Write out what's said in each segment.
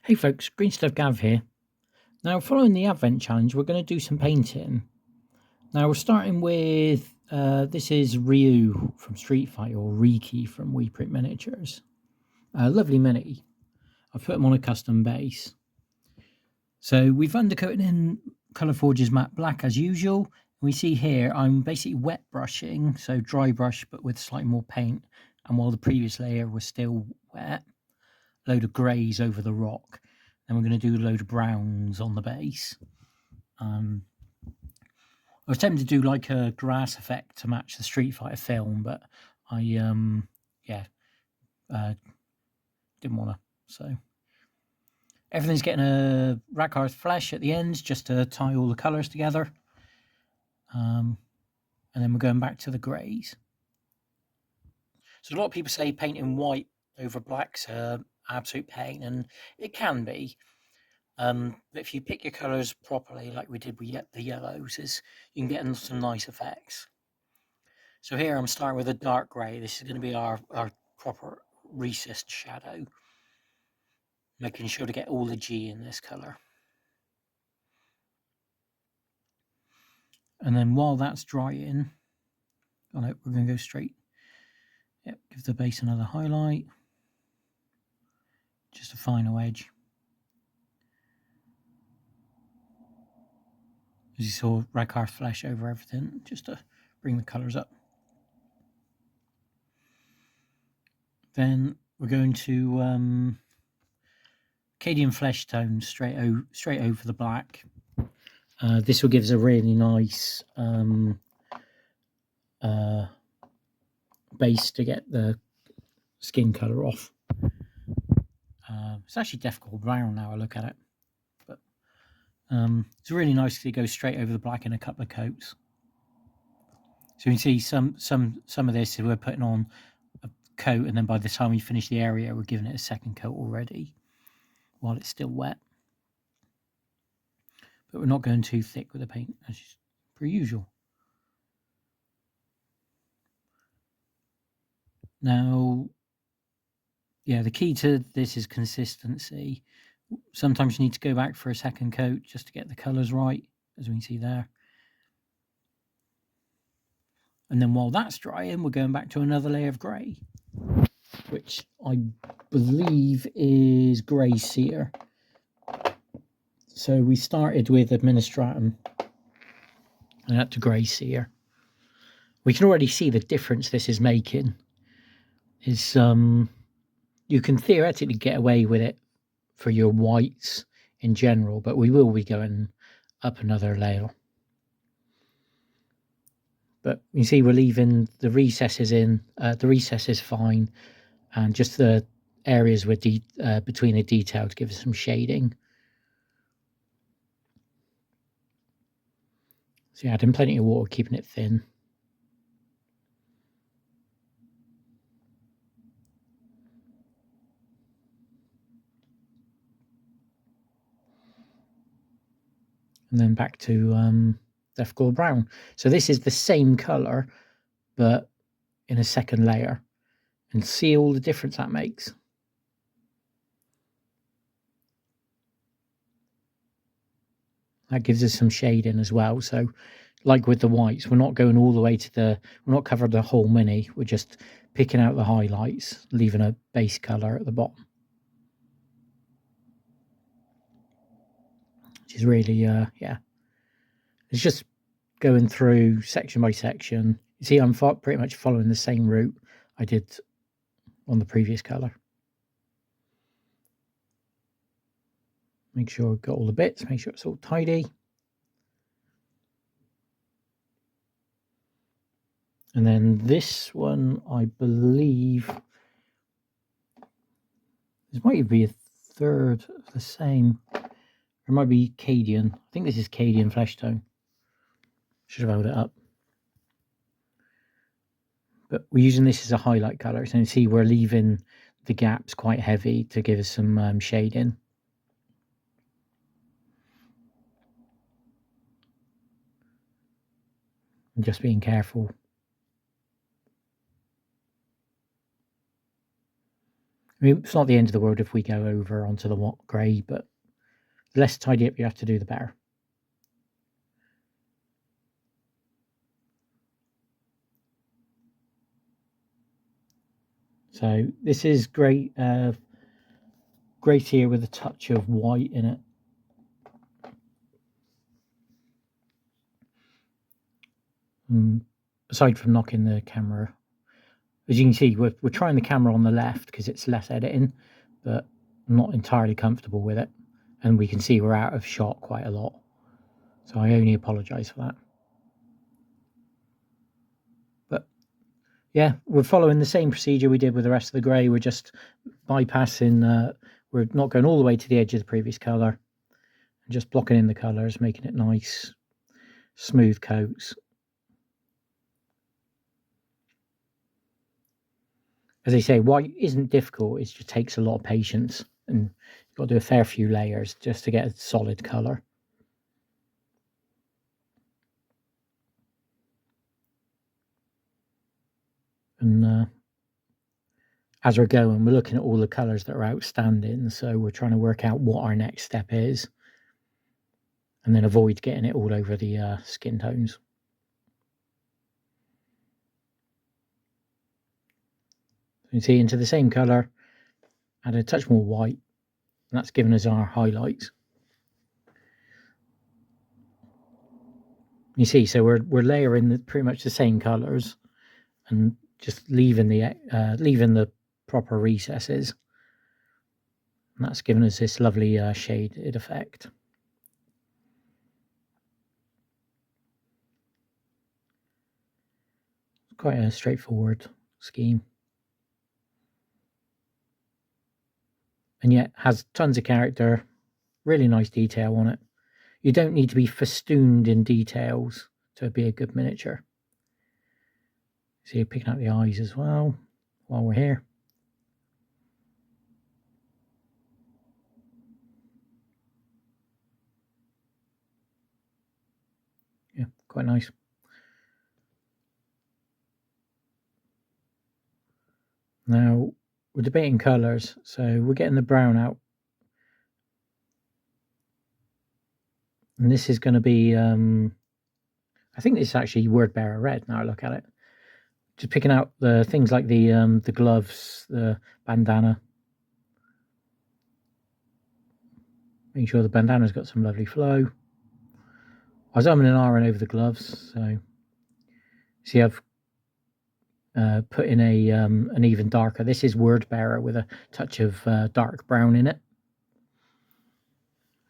Hey folks, Green Stuff Gav here. Now, following the Advent Challenge, we're going to do some painting. Now, we're starting with, this is Ryu from Street Fighter, or Riki from We Print Miniatures. Lovely mini. I've put him on a custom base. So we've undercoated in Colourforge's matte black as usual. We see here I'm basically wet brushing, so dry brush but with slightly more paint. And while the previous layer was still wet, a load of greys over the rock. Then we're going to do a load of browns on the base. I was tempted to do like a grass effect to match the Street Fighter film, but I didn't want to. So everything's getting a Rakarth flesh at the ends just to tie all the colours together. And then we're going back to the greys. So a lot of people say painting white over black's absolute pain, and it can be. But if you pick your colours properly, like we did with the yellows, you can get some nice effects. So here I'm starting with a dark grey. This is going to be our proper recessed shadow, making sure to get all the G in this colour. And then while that's drying, we're going to go straight. Yep, give the base another highlight, just a final edge. As you saw, Rakarth flesh over everything, just to bring the colours up. Then we're going to Cadian flesh tone straight over the black. This will give us a really nice base to get the skin colour off. It's actually difficult brown now I look at it, but it's really nice to go straight over the black in a couple of coats. So you can see some of this we're putting on a coat, and then by the time we finish the area, we're giving it a second coat already while it's still wet. But we're not going too thick with the paint, as per usual. Now, yeah, the key to this is consistency. Sometimes you need to go back for a second coat just to get the colours right, as we can see there. And then while that's drying, we're going back to another layer of grey, which I believe is grey cedar. So we started with Administratum and up to grey cedar. We can already see the difference this is making. Is you can theoretically get away with it for your whites in general, but we will be going up another layer. But you see we're leaving the recesses in, the recess is fine, and just the areas with between the detail to give us some shading. So yeah, adding plenty of water, keeping it thin. And then back to Death Gold Brown. So this is the same colour, but in a second layer. And see all the difference that makes. That gives us some shading as well. So like with the whites, we're not going all the way to we're not covering the whole mini. We're just picking out the highlights, leaving a base colour at the bottom. Which is really, yeah. It's just going through section by section. You see, I'm pretty much following the same route I did on the previous colour. Make sure I've got all the bits, make sure it's all tidy. And then this one, I believe, this might be a third of the same. It might be Cadian. I think this is Cadian flesh tone. Should have held it up. But we're using this as a highlight colour. So you see we're leaving the gaps quite heavy to give us some shading. And just being careful. I mean, it's not the end of the world if we go over onto the grey, but the less tidy up you have to do, the better. So this is great, great here with a touch of white in it. Aside from knocking the camera, as you can see, we're trying the camera on the left because it's less editing, but I'm not entirely comfortable with it. And we can see we're out of shot quite a lot. So I only apologise for that. But yeah, we're following the same procedure we did with the rest of the grey. We're just bypassing, we're not going all the way to the edge of the previous colour. And just blocking in the colours, making it nice, smooth coats. As I say, white isn't difficult, it just takes a lot of patience. And you've got to do a fair few layers just to get a solid colour. And as we're going, we're looking at all the colours that are outstanding. So we're trying to work out what our next step is. And then avoid getting it all over the skin tones. You can see into the same colour, add a touch more white, and that's given us our highlights. You see, so we're layering pretty much the same colours and just leaving the proper recesses, and that's given us this lovely shaded effect. Quite a straightforward scheme, and yet has tons of character, really nice detail on it. You don't need to be festooned in details to be a good miniature. So you're picking out the eyes as well while we're here. Yeah, quite nice. Now we're debating colours, so we're getting the brown out. And this is going to be, I think this is actually word bearer red now I look at it. Just picking out the things like the gloves, the bandana. Making sure the bandana's got some lovely flow. I was umming and ahhing over the gloves, so see I've put in an even darker. This is word bearer with a touch of dark brown in it.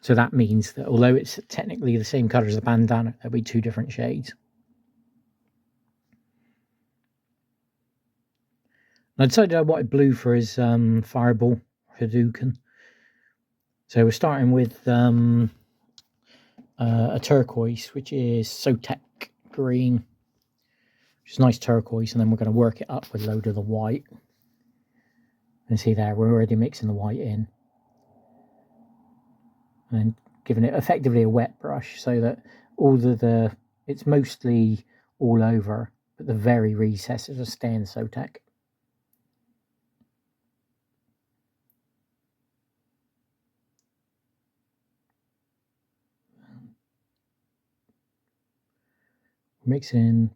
So that means that although it's technically the same colour as the bandana, there'll be two different shades. I decided I wanted blue for his fireball, Hadouken. So we're starting with a turquoise, which is Sotek green, which is nice turquoise, and then we're going to work it up with a load of the white. And see there, we're already mixing the white in. And then giving it effectively a wet brush so that all it's mostly all over, but the very recesses are staying Sotek. Mix in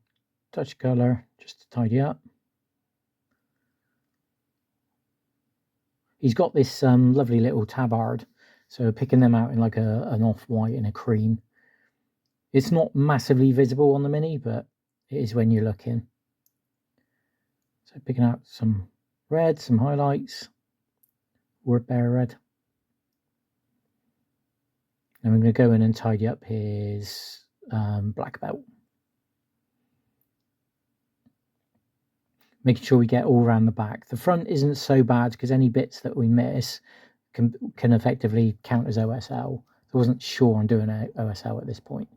touch of colour just to tidy up. He's got this lovely little tabard, so picking them out in like an off-white and a cream. It's not massively visible on the mini, but it is when you're looking. So picking out some red, some highlights, word bearer red. And we're going to go in and tidy up his black belt. Making sure we get all around the back. The front isn't so bad because any bits that we miss can effectively count as OSL. I wasn't sure on doing an OSL at this point.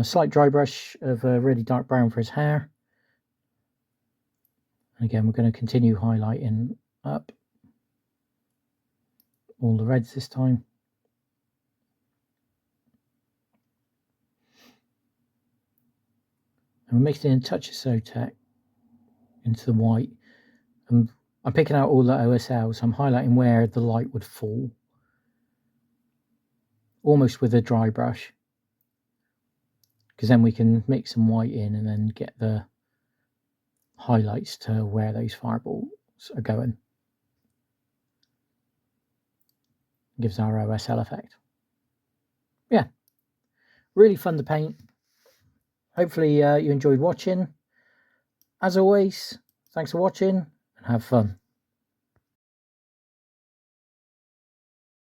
Slight dry brush of a really dark brown for his hair. And again, we're going to continue highlighting up all the reds this time. And we're mixing in a touch of Sotek into the white. And I'm picking out all the OSLs. I'm highlighting where the light would fall, almost with a dry brush, because then we can mix some white in and then get the highlights to where those fireballs are going. Gives our OSL effect. Yeah, really fun to paint. Hopefully you enjoyed watching. As always, thanks for watching and have fun.